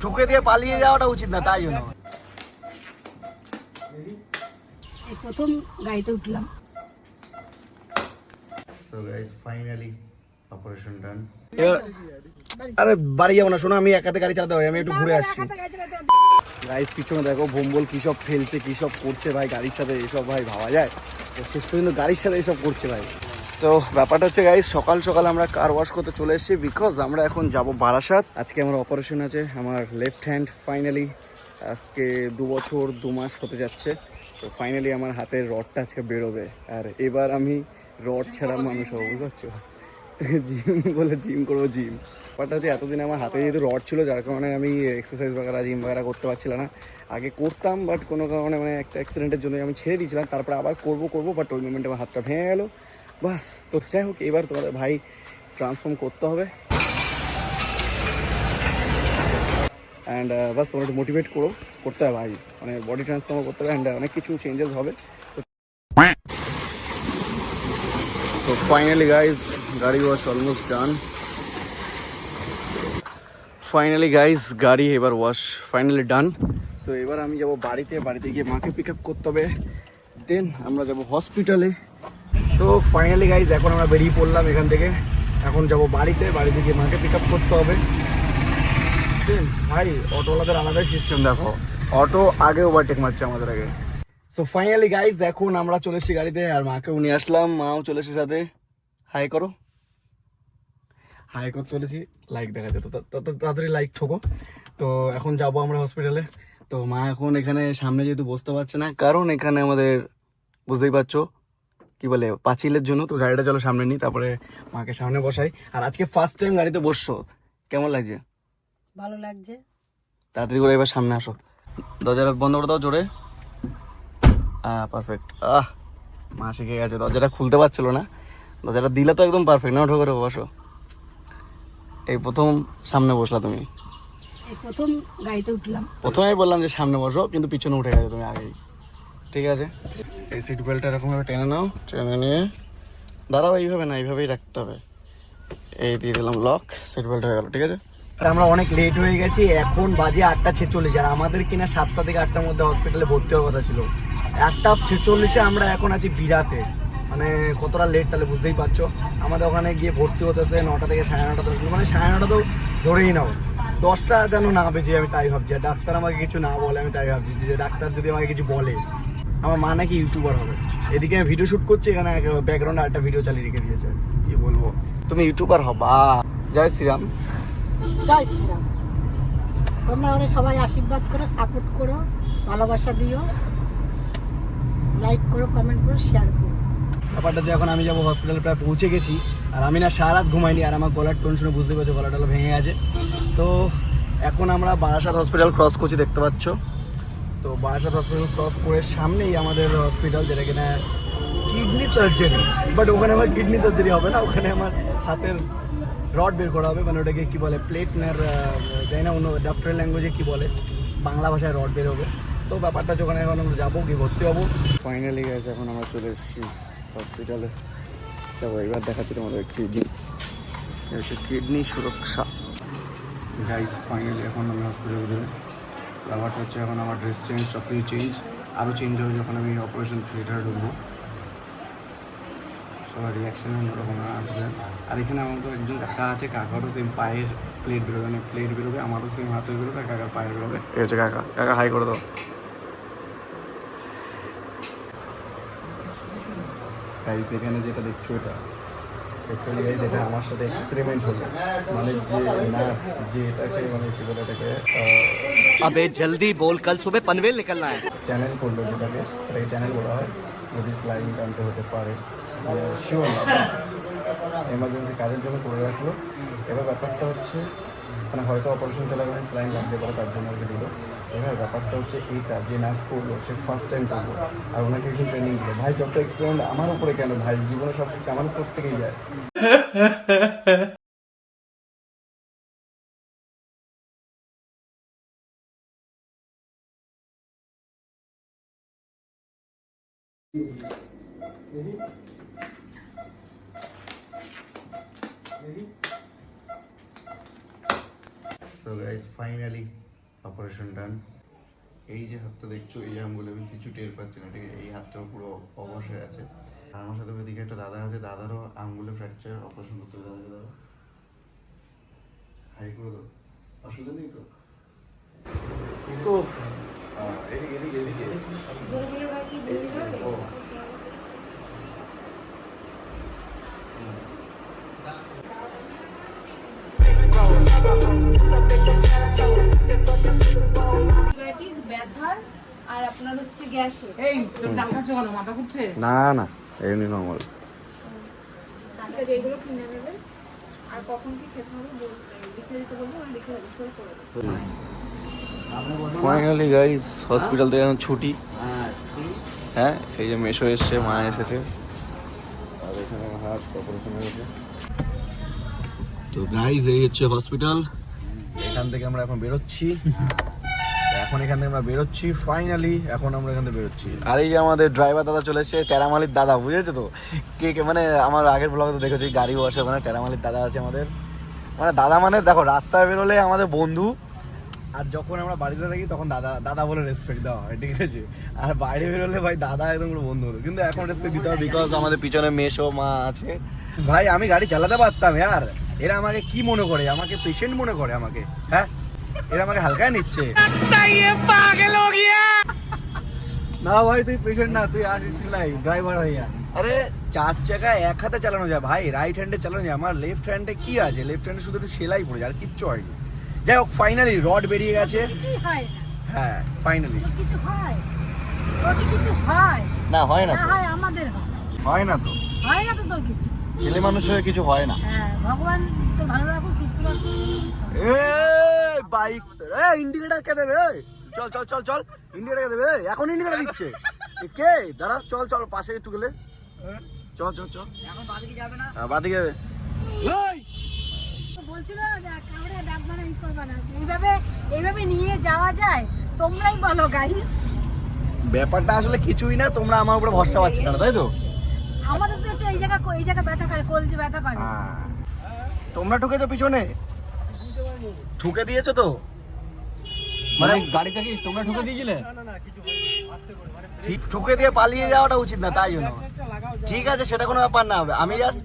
ঠুকে দিয়ে পালিয়ে যাওয়াটা উচিত না, তাই জন্য। প্রথম গাড়িতে উঠলাম। সো গাইস ফাইনালি অপারেশন ডান। আরে বাড়ি যাবো না, শোনো আমি একাতে গাড়ি চালাতে পারি, আমি একটু ঘুরে আসছি। গাইস পিছনে দেখো ভোম্বল কি সব ফেলছে, কি সব করছে ভাই গাড়ির সাথে, এসব ভাই ভাবা যায়? তো শেষ পর্যন্ত গাড়ির সাথে এসব করছে ভাই। তো ব্যাপারটা হচ্ছে গাইস, সকাল সকাল আমরা কার ওয়াশ করতে চলে এসেছি, বিকজ আমরা এখন যাব বারাসাত। আজকে আমার অপারেশন আছে, আমার লেফট হ্যান্ড ফাইনালি আজকে 2 বছর 2 মাস হতে যাচ্ছে। তো ফাইনালি আমার হাতের রডটা আজকে বেরোবে, আর এবার আমি রড ছাড়া মানুষ হবো, বুঝতে পারছো? জিম বলে জিম করবো, জিম। ব্যাপারটা হচ্ছে এতদিন আমার হাতে যেহেতু রড ছিল, যার কারণে আমি এক্সারসাইজ বাগেরা জিম বাগেরা করতে পারছিলাম না। আগে করতাম, বাট কোনো কারণে মানে একটা অ্যাক্সিডেন্টের জন্য আমি ছেড়ে দিয়েছিলাম। তারপরে আবার করবো, বাট ওই মোমেন্টে আমার হাতটা ভেঙে গেলো। বাস, তো যাই হোক, এবার তোমাদের ভাই ট্রান্সফর্ম করতে হবে। অ্যান্ড বাস তোমরা একটু মোটিভেট করতে হবে ভাই, মানে বডি ট্রান্সফর্ম করতে হবে, অ্যান্ড অনেক কিছু চেঞ্জেস হবে। তো ফাইনালি গাইজ গাড়ি wash almost done. Finally guys গাড়ি এবার ওয়াশ ফাইনালি ডান। সো এবার আমি যাব বাড়িতে গিয়ে মাকে পিক আপ করতে হবে, দেন আমরা যাব হসপিটালে। তো ফাইনালি গাইজ এখন আমরা বেরিয়ে পড়লাম এখান থেকে, এখন যাব বাড়িতে গিয়ে মাকে পিক আপ করতে হবে। দেন ভাই অটোওয়ালাদের আলাদাই সিস্টেম, দেখো অটো আগে ওভারটেক মারছে আমাদের আগে। সো ফাইনালি গাইজ এখন আমরা চলে এসেছি গাড়িতে, আর মাকেও নিয়ে আসলাম, মাও চলে এসে সাথে। হাই করো, হাই করতে চলেছি, লাইক দেখা যেত, তাড়াতাড়ি লাইক ঠোকো। তো এখন যাব আমরা হসপিটালে। তো মা এখন এখানে সামনে যেহেতু বসতে পারছে না, কারণ এখানে আমাদের বুঝতেই পারছো কি বলে পাঁচিলের জন্য। তো গাড়িটা চলো সামনে নিই, তারপরে মাকে সামনে বসাই। আর আজকে ফার্স্ট টাইম গাড়িতে বসছো, কেমন লাগছে? ভালো লাগছে। তাড়াতাড়ি করে এবার সামনে আসো, দরজাটা বন্ধ করে দাও জোরে। পারফেক্ট। মা শিখে গেছে, দরজাটা খুলতে পারছিল না, দরজাটা দিলে তো একদম পারফেক্ট। না, ওঠো করে বসো। এই প্রথম সামনে বসলা তুমি, প্রথম গাড়িতে উঠলাম। প্রথমেই বললাম যে সামনে বসো, কিন্তু পিছনে উঠে গেছো তুমি আগেই। ঠিক আছে, এই সিট বেল্টটা এরকমভাবে টেনে নাও, টেনে নিয়ে দাঁড়াও। এইভাবে না, এইভাবেই রাখতে হবে। এই দিয়ে দিলাম লক, সিট বেল্ট হয়ে গেল। ঠিক আছে, আমরা অনেক লেট হয়ে গেছি, এখন বাজে 8:46, আর আমাদের কিনা 7টা থেকে 8টার মধ্যে হসপিটালে ভর্তি হওয়ার কথা ছিল। 1:46 আমরা এখন আছি বিরাতে, মানে কতটা লেট তাহলে বুঝতেই পারছো। আমাদের ওখানে গিয়ে ভর্তি হতে 9টা থেকে 9:30, মানে 9:30 তো ধরেই নাও, 10টা যেন না বেজে, আমি তাই ভাবছি। আর ডাক্তার আমাকে কিছু না বলে, আমি তাই ভাবছি যে ডাক্তার যদি আমাকে কিছু বলে, আমার মা নাকি ইউটিউবার হবে। এদিকে আমি ভিডিও শ্যুট করছি, এখানে ব্যাকগ্রাউন্ডে একটা ভিডিও চালিয়ে রেখে দিয়েছে। কি বলবো, তুমি ইউটিউবার হবা। জয় শ্রীরাম। জয় শ্রীরাম। তোমরা ওরা সবাই আশীর্বাদ করো, সাপোর্ট করো, ভালোবাসা দিও, লাইক করো, কমেন্ট করো, শেয়ার করো। ব্যাপারটা যে এখন আমি যাবো হসপিটালে, প্রায় পৌঁছে গেছি। আর আমি না সারা রাত ঘুমাইনি, আর আমার গলার টোন শুনে বুঝতে পারছো গলাটা ভেঙে গেছে। তো এখন আমরা বারাসাত হসপিটাল ক্রস করছি, দেখতে পাচ্ছ। তো বারাসাত হসপিটাল ক্রস করে সামনেই আমাদের হসপিটাল, যেটা কিনা কিডনি সার্জারি। বাট ওখানে আমার কিডনি সার্জারি হবে না, ওখানে আমার হাতের রড বের করা হবে, মানে ওটাকে কী বলে প্লেটনার, জানি না অন্য ডক্টরের ল্যাঙ্গুয়েজে কী বলে, বাংলা ভাষায় রড বের হবে। তো ব্যাপারটা ওখানে এখন আমরা যাবো, গিয়ে ভর্তি হবো। ফাইনালি গেছে, এখন আমরা চলে এসেছি হসপিটালে। যাবো, এবার দেখাচ্ছি তোমাদের কিডনি সুরক্ষা। গাইজ ফাইনালি এখন আমি হসপিটালে দেবে। ব্যাপারটা হচ্ছে এখন আমার ড্রেস চেঞ্জ, সব কিছু চেঞ্জ, আরও চেঞ্জ হবে যখন আমি অপারেশন থিয়েটারে ঢুকবো। সবার রিয়াকশান অন্যরকম আসবে। আর এখানে আমার তো একজন কাকা আছে, কাকারও সেম পায়ের প্লেট বেরোবে, মানে প্লেট বেরোবে, আমারও সেম হাতে বেরোবে, কাকার পায়ের বেরোবে। এই হচ্ছে কাকা, কাকা হাই করে দাও। গাইজ এখানে যেটা দেখছো, এটা অ্যাকচুয়ালি গাইজ এটা আমার সাথে এক্সপেরিমেন্ট হলো। মানে যে নার্স, যে এটাকে মানে কী বলে এটাকে अबे जल्दी बोल, कल सुबह पनवेल निकलना है। চ্যানেল করলো, যেটাকে সেটাকে চ্যানেল বলা হয়, যদি স্লাইডিং টানতে হতে পারে, শিওর না, এমার্জেন্সি কাজের জন্য করে রাখলো। এবার ব্যাপারটা হচ্ছে মানে হয়তো অপারেশন চলাকালীন স্লাইন লাগতে পারে, তার জন্য ওকে দিল। এবার ব্যাপারটা হচ্ছে এইটা যে নার্স করলো, সে ফার্স্ট টাইম করলো, আর ওনাকে একটু ট্রেনিং দিল। ভাই যত এক্সপেরিমেন্ট আমার উপরে কেন ভাই, জীবনে সব কিছু আমার উপর থেকেই যায়। So guys, finally অপারেশন ডান। এই যে হাতটা দেখছো, এই আঙ্গুলে আমি কিছু টের পাচ্ছি না, ঠিক আছে? এই হাতটাও পুরো অবশ হয়ে আছে। আর আমার সাথে ওইদিকে একটা দাদা আছে, দাদারও আঙ্গুলে ফ্র্যাকচার, অপারেশন করতে হবে দাদাকে। দাদা হাই করে দাও, অসুবিধা নেই তো? তো এদিকে এদিকে এদিকে ও ডায়াবেটিস, ব্যথার আর আপনার হচ্ছে গ্যাসের। না না এমনি নর্মাল। ঠিক আছে, এগুলো কিনে নেবেন। আর কখন কি খেতে হবে লিখে দিতে বলবো, আমি লিখে দেবো, সই করে দেবো। ফাইনালি গাইস হসপিটাল থেকে এখন ছুটি। হ্যাঁ এই যে মেশো এসছে, মা এসেছে, আর এখানে আমার হাত অপারেশন হয়েছে। তো গাইস এই হচ্ছে হসপিটাল, এখান থেকে আমরা এখন বেরোচ্ছি। এখন এখান থেকে আমরা বেরোচ্ছি ফাইনালি, এখন আমরা এখান থেকে বেরোচ্ছি। আর এই যে আমাদের ড্রাইভার দাদা চলে এসছে, টেরামালির দাদা, বুঝেছো তো? কে কে মানে আমার আগের ব্লগে তো দেখেছি গাড়ি বসে, ওখানে টেরামালির দাদা আছে আমাদের। মানে দাদা মানে দেখো, রাস্তায় বেরোলে আমাদের বন্ধু, আর যখন আমরা বাড়িতে থাকি তখন দাদা দাদা বলে রেসপেক্ট দেওয়া হয়, ঠিক আছে? আর বাইরে বেরোলে ভাই দাদা একদম পুরো বন্ধু হতো, কিন্তু এখন রেসপেক্ট দিতে হয় বিকজ আমাদের পিছনে মেশো মা আছে। ভাই আমি গাড়ি চালাতে পারতাম ইয়ার, এরা আমাকে কি মনে করে? আমাকে পেশেন্ট মনে করে আমাকে? হ্যাঁ, এরা আমাকে হালকায় নিচ্ছে। না ভাই তুই পেশেন্ট না, তুই আসিস ড্রাইভার হইয়া। আরে চার চাকা এক হাতে চালানো যায় ভাই, রাইট হ্যান্ডে চালানো যায়। আমার লেফট হ্যান্ডে কি আছে? লেফট হ্যান্ডে শুধু একটু সেলাই পড়ে যায়, আর কিচ্ছু হয়নি। যাই হোক ফাইনালি রড বেরিয়ে গেছে। কিছুই হয় না। হ্যাঁ ফাইনালি। তোর কিছু হয়? তোর কি কিছু হয়? না হয় না না তো, হয় আমাদের হয়। হয় না তো, হয় না তো তোর কিছু। ছেলে মানুষের কিছু হয় না। হ্যাঁ, ভগবান তোর ভালো রাখুন, সুস্থ রাখুন। এই বাইক, এই ইন্ডিকেটর কে দেবে? চল চল চল চল, ইন্ডিকেটর কে দেবে? এখন ইন্ডিকেটর দিচ্ছে এ কে? দাঁড়া, চল চল পাশে একটু গেলে, চল চল চল। এখন বাদিকে যাবে না? হ্যাঁ বাদিকে যাবে। বলছিল যে কামড়ে ডাকবা না, ই করবা না। এইভাবে নিয়ে যাওয়া যায়? তোমরাই বলো গাইস। ব্যাপারটা আসলে কিছুই না, তোমরা আমার উপরে ভরসা পাচ্ছ না, তাই তো? আমাদের তো একটু এই জায়গা ব্যথা করে, কলজে ব্যথা করে। তোমরা ঠুকেছো পিছনে, ঠুকে দিয়েছো তো? মানে গাড়ি থেকে তোমরা ঢুকে দিয়েছিলে? ঠিক ঠুকে দিয়ে পালিয়ে যাওয়াটা উচিত না, তাই জন্য। ঠিক আছে সেটা কোনো ব্যাপার না, আমি জাস্ট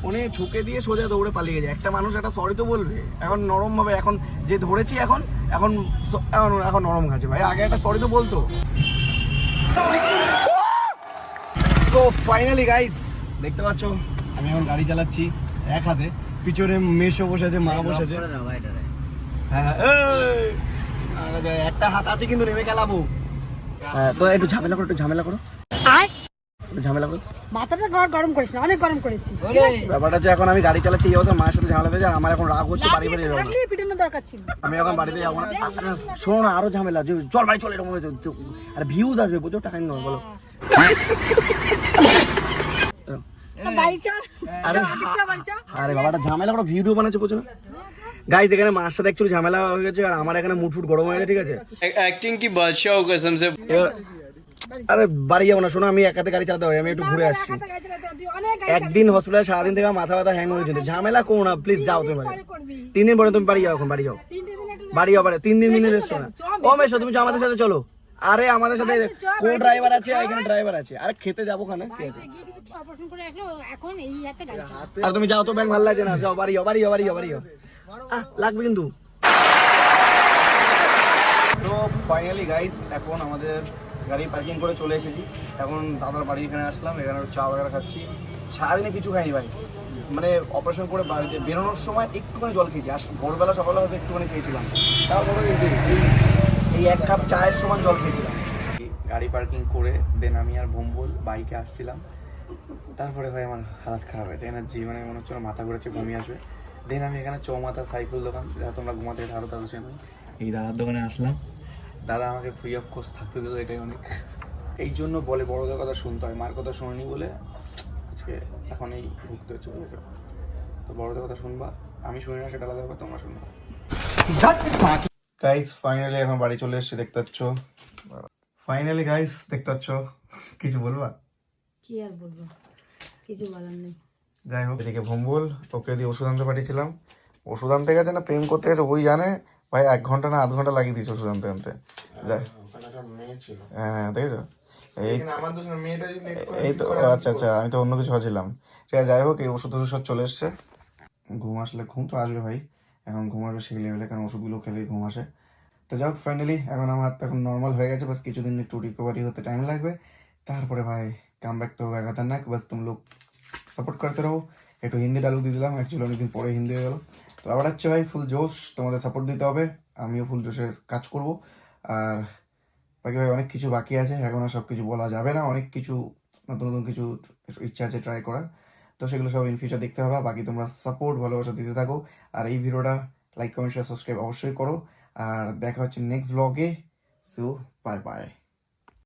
উনি ঠুকে দিয়ে সোজা দৌড়ে পালিয়ে গেছে। একটা মানুষ একটা সরি তো বলবে, এখন নরম ভাবে, এখন যে ধরেছি এখন এখন এখন এখন নরম খাচ্ছে ভাই, আগে একটা সরি তো বলতো। তো ফাইনালি গাইস দেখতে পাচ্ছ আমি এখন গাড়ি চালাচ্ছি এক হাতে, পিছনে মেশো বসে আছে, মা বসে আছে। হ্যাঁ এই, একটা হাত আছে কিন্তু নেমে খেলাবো। হ্যাঁ তো একটু ঝামেলা করো, একটু ঝামেলা করো, একটু ঝামেলা করো। মাথাটা গরম করিস না, অনেক গরম করেছিস। ব্যাপারটা হচ্ছে এখন আমি গাড়ি চালাচ্ছি, এই অবস্থা মায়ের সাথে ঝামেলা হয়েছে, আর আমার এখন রাগ হচ্ছে, বাড়ি বাড়ি যাবো না। লাগলেই পিটানোর দরকার ছিল। আমি এখন বাড়িতে যাবো না। শোনো না, আরো ঝামেলা, চল বাড়ি চল, এরকম হয়েছে। আর ভিউজ আসবে, প্রচুর টাকা ইনকাম, বলো। তো বাড়ি চল, আরে আগে চল, বাড়ি চল। আরে বাবাটা ঝামেলা করে ভিডিও বানাচ্ছে, প্রচুর। গাইস এখানে মার সাথে অ্যাকচুয়ালি ঝামেলা হয়ে গেছে, আর আমার এখানে মুটফুট গরম হয়ে গেছে, ঠিক আছে? एक्टिंग की बादशाह हो कसम से। এবার আরে বাড়ি যাবো না, শোনো আমি এক হাতে গাড়ি চালাতে পারি, আমি একটু ঘুরে আসছি। একা গাড়ি চালাতে তুই অনেক গাড়ি একদিন হসপিটালে সারাদিন থেকে মাথা ব্যথা হ্যাং হয়েছে, ঝামেলা করো না প্লিজ, যাও তুমি বাড়ি। পরে করবি। 3 দিন পরে তুমি বাড়ি যাও, এখন বাড়ি যাও, 3 দিন একটু বাড়ি যাও, বাড়ি 3 দিন মিনিট রেস্ট না। চল, ও মেশো তুমি আমাদের সাথে চলো। আরে আমাদের সাথে কো ড্রাইভার আছে, এখানে ড্রাইভার আছে। আরে খেতে যাবো খানে, বাড়িতে গিয়ে কিছু অপারেশন করে আসলো, এখন এই হাতে গাড়ি চালা। আর তুমি যাও তো, ব্যাংক ভালো লাগছে না, যাও বাড়ি যাও, বাড়ি যাও, বাড়ি যাও, বাড়ি যাও। লাগবে কিন্তু। তো ফাইনালি গাইস এখন আমাদের গাড়ি পার্কিং করে চলে এসেছি, এখন দাদার বাড়ি এখানে আসলাম, এখানে চা বাগারা খাচ্ছি। সারাদিনে কিছু খাইনি ভাই, মানে অপারেশন করে বাড়িতে বেরোনোর সময় একটুখানি জল খেয়েছি, আর ভোরবেলা সকালে হয়তো একটুখানি খেয়েছিলাম, তারপরে এই 1 কাপ চায়ের সমান জল খেয়েছিলাম। গাড়ি পার্কিং করে দেন আমি আর ভম্বল বাইকে আসছিলাম, তারপরে ভাই আমার হালাত খারাপ হয়েছে, এনার্জি মানে মনে হচ্ছে মাথা ঘুরেছে, বমি আসবে। দেন আমি এখানে চৌমাথা সাইফুল দোকান, তোমরা ঘুমাতে আরও তাদের সঙ্গে এই দাদার দোকানে আসলাম। দাদা আমাকে ফ্রি অফ কোর্স থাকতে দিল, এটাই অনেক। এই জন্য বলে বড়দের কথা শুনতে হয়, মার কথা শুনিনি বলে আজকে এখন এই ভুগতে হচ্ছে। তো বড়দের কথা শুনবা, আমি শুনি না সেটা আলাদা ব্যাপার, তোমরা শুনবা। গাইস ফাইনালি এখন বাড়ি চলে এসেছি, দেখতে পাচ্ছ। ফাইনালি গাইস দেখতে পাচ্ছ, কিছু বলবা? কি আর বলবো, কিছু বলার নেই। যাই হোক, এদিকে ভম্বল, ওকে দিয়ে ওষুধ আনতে পাঠিয়েছিলাম। ওষুধ আনতে গেছে না প্রেম করতে গেছে ওই জানে, ভাই 1 ঘন্টা না আধ ঘন্টা লাগিয়ে দিয়েছে ওষুধ আনতে আনতে যাই ওখানে একটা মেয়ে ছিল হ্যাঁ দেখেছো এই এখানে আমার দোষ না, মেয়েটা যদি late করে এই ঠিক তো করে, ও আমি আচ্ছা আচ্ছা আমি তো অন্য কিছু ভাবছিলাম ঠিক আছে যাই হোক এই ওষুধ সব চলে এসছে ঘুম আসলে ঘুম তো আসবে ভাই এখন ঘুমাবে সেই লেভেলে কারণ ওষুধগুলো খেলেই ঘুম আসে তো যাই হোক ফাইনালি এখন আমার হাত এখন নর্মাল হয়ে গেছে বাস কিছুদিন একটু রিকভারি হতে টাইম লাগবে তারপরে ভাই কাম ব্যাক তো होगा खतरनाक बस तुम लोग সাপোর্ট করতে রহো একটু হিন্দি ডায়লগ দিয়ে দিলাম অ্যাকচুয়ালি অনেকদিন পরে হিন্দি হয়ে গেল তো আবার হচ্ছে ভাই ফুল জোশ তোমাদের সাপোর্ট দিতে হবে আমিও ফুল জোশে কাজ করব আর বাকি ভাই অনেক কিছু বাকি আছে এখন আর সব কিছু বলা যাবে না অনেক কিছু নতুন নতুন কিছু ইচ্ছা আছে ট্রাই করার তো সেগুলো সব ইন ফিউচার দেখতে হবে বাকি তোমরা সাপোর্ট ভালোবাসা দিতে থাকো আর এই ভিডিওটা লাইক কমেন্ট শেয়ার সাবস্ক্রাইব অবশ্যই করো আর দেখা হচ্ছে নেক্সট ব্লগে সো বাই বাই